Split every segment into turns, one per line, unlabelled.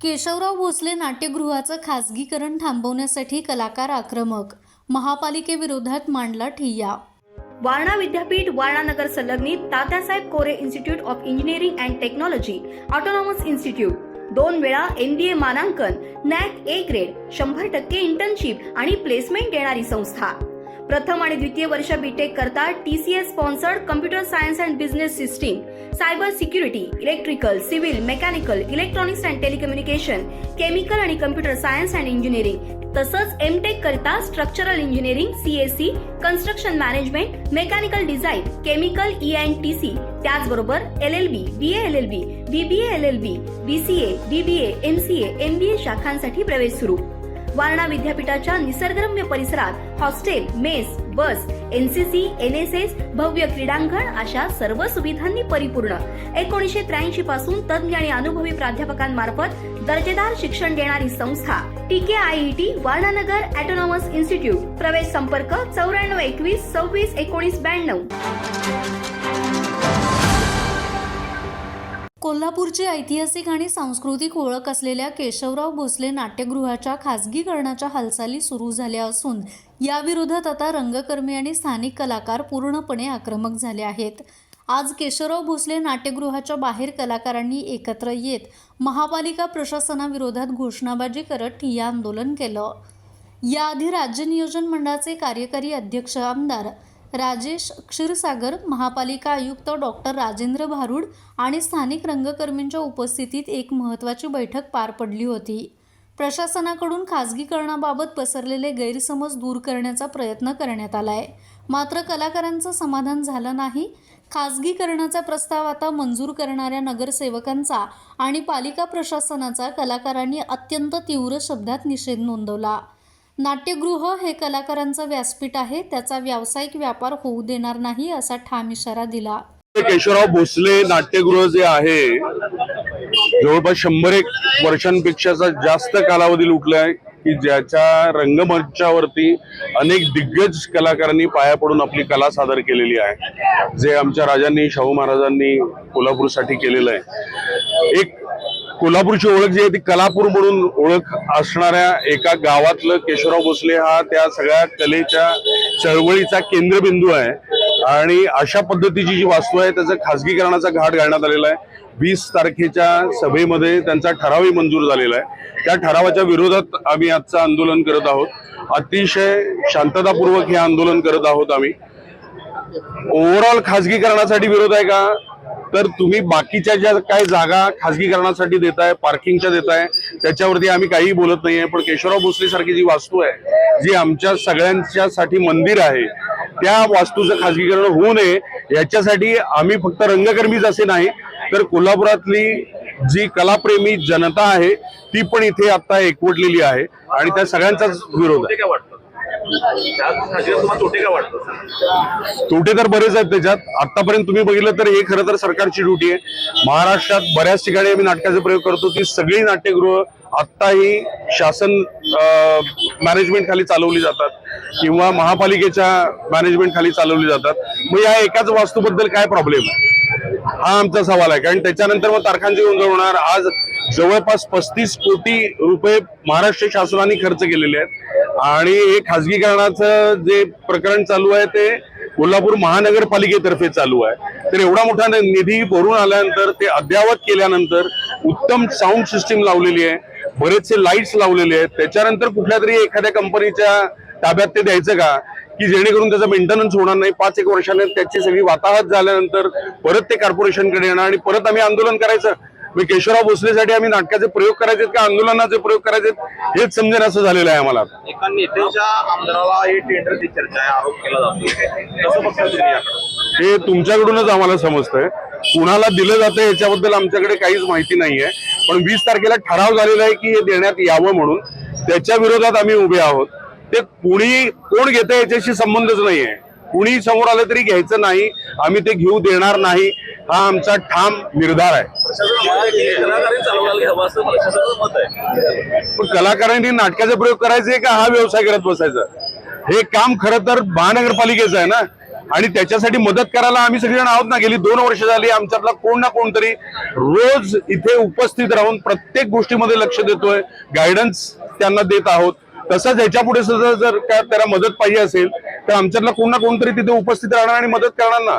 केशवराव भोसले नाट्यगृहाचं खासगीकरण थांबवण्यासाठी कलाकार आक्रमक, महापालिकेविरोधात मांडला ठिय्या।
वारणा विद्यापीठ वारणा नगर संलग्नित Tatyasaheb Kore institute of engineering and technology autonomous institute, 2 वेळा MBA मानांकन, NAC A ग्रेड, 100% इंटर्नशिप आणि प्लेसमेंट देणारी संस्था। प्रथम आणि द्वितीय वर्ष बीटेक करता TCS sponsored computer science and business system, cyber security, electrical, civil, mechanical, electronics and telecommunication, chemical आणि कम्प्युटर सायन्स अँड इंजिनिअरिंग, तसंच MTech करता structural engineering, CSE, construction management, mechanical design, chemical ENTC, त्याचबरोबर LLB, BA LLB, BBA LLB, BCA, BBA, MCA, MBA शाखांसाठी प्रवेश सुरू। वारणा विद्यापीठाच्या निसर्गरम्य परिसरात hostel, mess, बस, NCC, NSS, भव्य क्रीडांगण अशा सर्व सुविधांनी परिपूर्ण 1983 पासून तज्ञ आणि अनुभवी प्राध्यापकांमार्फत दर्जेदार शिक्षण देणारी संस्था TKIET वारणानगर ऑटोनॉमस इन्स्टिट्यूट। प्रवेश संपर्क 9421 26 19 92।
कोल्हापूरची ऐतिहासिक आणि सांस्कृतिक ओळख असलेल्या केशवराव भोसले नाट्यगृहाच्या खासगीकरणाच्या हालचाली सुरू झाल्या असून याविरोधात आता रंगकर्मी आणि स्थानिक कलाकार पूर्णपणे आक्रमक झाले आहेत। आज केशवराव भोसले नाट्यगृहाच्या बाहेर कलाकारांनी एकत्र येत महापालिका प्रशासनाविरोधात घोषणाबाजी करत ठिय्या आंदोलन केलं। याआधी राज्य नियोजन मंडळाचे कार्यकारी अध्यक्ष आमदार राजेश क्षीरसागर, महापालिका आयुक्त डॉक्टर राजेंद्र भारुड आणि स्थानिक रंगकर्मींच्या उपस्थितीत एक महत्त्वाची बैठक पार पडली होती। प्रशासनाकडून खासगीकरणाबाबत पसरलेले गैरसमज दूर करण्याचा प्रयत्न करण्यात आलाय, मात्र कलाकारांचं समाधान झालं नाही। खासगीकरणाचा प्रस्ताव आता मंजूर करणाऱ्या नगरसेवकांचा आणि पालिका प्रशासनाचा कलाकारांनी अत्यंत तीव्र शब्दात निषेध नोंदवला। नाट्यगृह हे कलाकारांचं व्यासपीठ आहे, त्याचा व्यावसायिक व्यापार होऊ देणार नाही असा ठाम इशारा दिला।
केशवराव भोसले नाट्यगृह जे आहे जवळपास 101 वर्षांपेक्षा जास्त कालावधी लुटलाय की ज्याच्या रंगमंचावरती अनेक दिग्गज कलाकारांनी पाया पडून आपली कला सादर केलेली आहे, जे आमच्या राजांनी, शाहू महाराजांनी कोल्हापूरसाठी केलेलं आहे। एक कोल्हापूरची ओळख जी आहे ती कलापूर म्हणून ओळख असणाऱ्या एका गावातलं केशवराव भोसले हा त्या सगळ्या कलेच्या चळवळीचा केंद्रबिंदू आहे आणि अशा पद्धतीची जी वास्तू आहे त्याचं खासगीकरणाचा घाट घालण्यात आलेला आहे। 20 तारखेच्या सभेमध्ये त्यांचा ठरावही मंजूर झालेला आहे। त्या ठरावाच्या विरोधात आम्ही आजचं आंदोलन करत आहोत। अतिशय शांततापूर्वक हे आंदोलन करत आहोत। आम्ही ओव्हरऑल खासगीकरणासाठी विरोध आहे का, तर तुम्ही बाकीच्या ज्या काय जागा खासगीकरणासाठी देताय, पार्किंगच्या देताय, त्याच्यावरती आम्ही काही बोलत नाहीये। पण केशवराव भोसले सारखी जी वास्तू आहे, जी आमच्या सगळ्यांच्यासाठी मंदिर आहे, त्या वास्तूचं खासगीकरण होऊ नये याच्यासाठी आम्ही फक्त रंगकर्मीच असे नाही तर कोल्हापुरातली जी कलाप्रेमी जनता आहे ती पण इथे आता एकवटलेली आहे आणि त्या सगळ्यांचाच विरोध आहे। तोटे तर बरेच आहेत त्याच्यात। आतापर्यंत तुम्ही बघितलं तर हे खरं तर सरकारची ड्युटी आहे। महाराष्ट्रात बऱ्याच ठिकाणी आम्ही नाटकाचे प्रयोग करतो ती सगळी नाट्यगृह आत्ताही शासन मॅनेजमेंट खाली चालवली जातात किंवा महापालिकेच्या मॅनेजमेंट खाली चालवली जातात। मग या एकाच वास्तूबद्दल काय प्रॉब्लेम आहे हा आमचा सवाल आहे। कारण त्याच्यानंतर मग तारखांची गोंधळ होणार। आज जवळपास 35 कोटी रुपये महाराष्ट्र शासनाने खर्च केलेले आहेत आणि हे खासगीकरणाचं जे प्रकरण चालू आहे ते कोल्हापूर महानगरपालिकेतर्फे चालू आहे। तर एवढा मोठा निधी भरून आल्यानंतर ते अद्ययावत केल्यानंतर उत्तम साऊंड सिस्टीम लावलेली आहे, बरेचसे लाईट्स लावलेले आहेत, त्याच्यानंतर कुठल्या तरी एखाद्या कंपनीच्या ताब्यात ते द्यायचं का की जेणेकरून त्याचा मेंटेनन्स होणार नाही। 5-1 वर्षाने त्याची सगळी वाताहत झाल्यानंतर परत ते कॉर्पोरेशनकडे येणार आणि परत आम्ही आंदोलन करायचं। मग केशवराव भोसलेसाठी आम्ही नाटकाचे प्रयोग करायचे का आंदोलनाचे प्रयोग करायचे हेच समजेन असं झालेलं आहे आम्हाला।
एका नेत्याच्या आमदाराला हे टेंडरची चर्चा आहे, आरोप केला जातो, कसं बघता तुम्ही याकडे?
हे तुमच्याकडूनच आम्हाला समजतंय, कुणाला दिलं जातं याच्याबद्दल आमच्याकडे काहीच माहिती नाहीये। पण 20 तारखेला ठराव झालेला आहे की हे देण्यात यावं म्हणून, त्याच्या विरोधात आम्ही उभे आहोत। ते कुणी कोण घेतं याच्याशी संबंधच नाहीये, कुणी समोर आलं तरी घ्यायचं नाही, आम्ही ते घेऊ देणार नाही हा आमचा ठाम निर्धार आहे। पण कलाकारांनी नाटकाचे प्रयोग करायचे का हा व्यवसाय करत बसायचा? हे काम खरं तर महानगरपालिकेचं आहे ना, आणि त्याच्यासाठी मदत करायला आम्ही सगळेजण आहोत ना. गेली 2 वर्ष झाली आमच्यातला कोण ना कोणतरी रोज इथे उपस्थित राहून प्रत्येक गोष्टीमध्ये लक्ष देतोय, गायडन्स त्यांना देत आहोत. तसंच ह्याच्या पुढे सुद्धा जर काय त्याला मदत पाहिजे असेल तर आमच्यातला कोण ना कोणतरी तिथे उपस्थित राहणार आणि मदत करणार ना.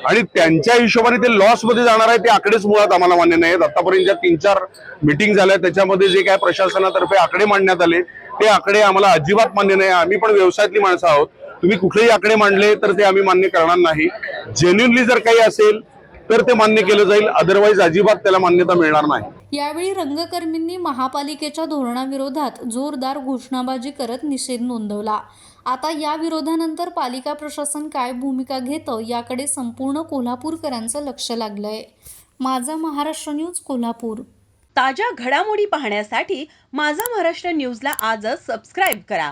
आणि त्यांच्या हिशोबाने ते लॉस मध्ये जाणार आहे ते आकडेच मुळात आम्हाला मान्य नाही आहेत. आतापर्यंत ज्या 3-4 मीटिंग झाल्या त्याच्यामध्ये जे काय प्रशासनातर्फे आकडे मांडण्यात आले ते आकडे आम्हाला अजिबात मान्य नाही. आम्ही पण व्यवसायातली माणसं आहोत. तुम्ही कुठलेही आकडे मांडले तर ते आम्ही मान्य करणार नाही. जेन्युनली जर काही असेल तर ते मान्य केलं जाईल, अदरवाईज अजिबात त्याला मान्यता मिळणार नाही.
यावेळी रंगकर्मींनी महापालिकेच्या धोरणाविरोधात जोरदार घोषणाबाजी करत निषेध नोंदवला. आता या विरोधानंतर पालिका प्रशासन काय भूमिका घेतं याकडे संपूर्ण कोल्हापूरकरांचं लक्ष लागलंय. माझा महाराष्ट्र न्यूज कोल्हापूर.
ताज्या घडामोडी पाहण्यासाठी माझा महाराष्ट्र न्यूजला आजच सबस्क्राईब करा.